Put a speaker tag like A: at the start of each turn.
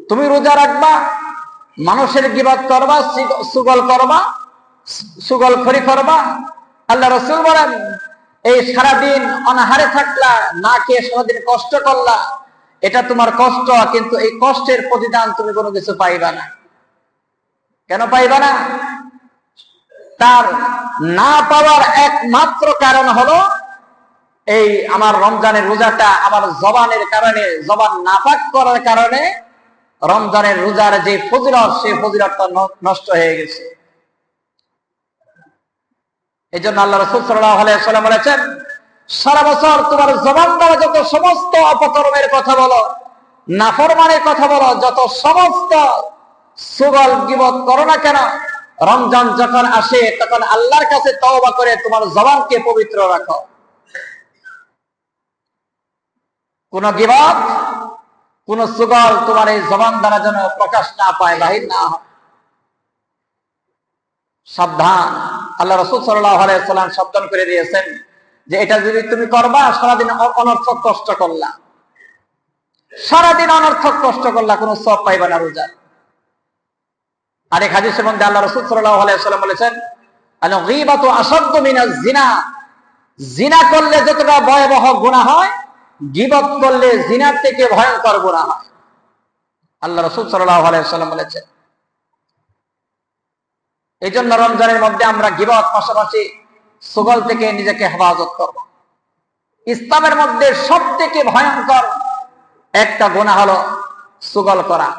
A: তুমি রোজা রাখবা, মানুষের গীবত করবা, সুগল করবা, সুগলখড়ি করবা। আল্লাহ রাসূল বলেন, এই সারাদিন অনাহারে থাকলা, না খেয়ে সারাদিন কষ্ট করলা, এটা তোমার কষ্ট, কিন্তু এই কষ্টের প্রতিদান তুমি কোনো কিছু পাইবা না। কেন পাইবা না? তার না পাওয়ার একমাত্র কারণ হলো এই আমার রমজানের রোজাটা আমার জবানের কারণে, জবান নাপাক করার কারণে রমজানের রোজার যে ফজিলত, সেই ফজিলতটা নষ্ট হয়ে গেছে। এই জন্য আল্লাহ রাসূল সাল্লাল্লাহু আলাইহি ওয়াসাল্লাম বলেছেন, সারা বছর তোমার জবান দ্বারা যত সমস্ত অপকর্মের কথা বলো, নাফরমানের কথা বলো, যত সমস্ত সুগল গীবত করো না কেন, রমজান যখন আসে তখন আল্লাহর কাছে তওবা করে তোমার জবানকে পবিত্র রাখো। কোন গীবত, কোন সুগল তোমার এই জবান দ্বারা যেন প্রকাশ না পায়, বাহির না হয়। সাবধান। আল্লাহ রাসূল সাল্লাল্লাহু আলাইহি ওয়াসাল্লাম সাবধান করে দিয়েছেন যে এটা যদি তুমি করবা, সারাদিন অনর্থক কষ্ট করলা, সারাদিন অনর্থক কষ্ট করলা, কোনো সওয়াব পাইবা না রোজা। আরেক হাদিসের মধ্যে আল্লাহ রাসূল সাল্লাল্লাহু আলাইহি ওয়াসাল্লাম বলেছেন, আল গীবাতু আসাদ্দু মিনাজ জিনা। জিনা করলে যতটা ভয়াবহ গুনাহ হয়, গীবত করলে জিনার থেকে ভয়ঙ্কর গুনাহ হয়। আল্লাহ রাসূল সাল্লাল্লাহু আলাইহি ওয়াসাল্লাম বলেছেন। এই জন্য রমজানের মধ্যে আমরা গীবত পাশাপাশি সুগল থেকে নিজেকে হেফাজত করব। ইসলামের মধ্যে সবথেকে ভয়ঙ্কর একটা গুনাহ হলো সুগল করা।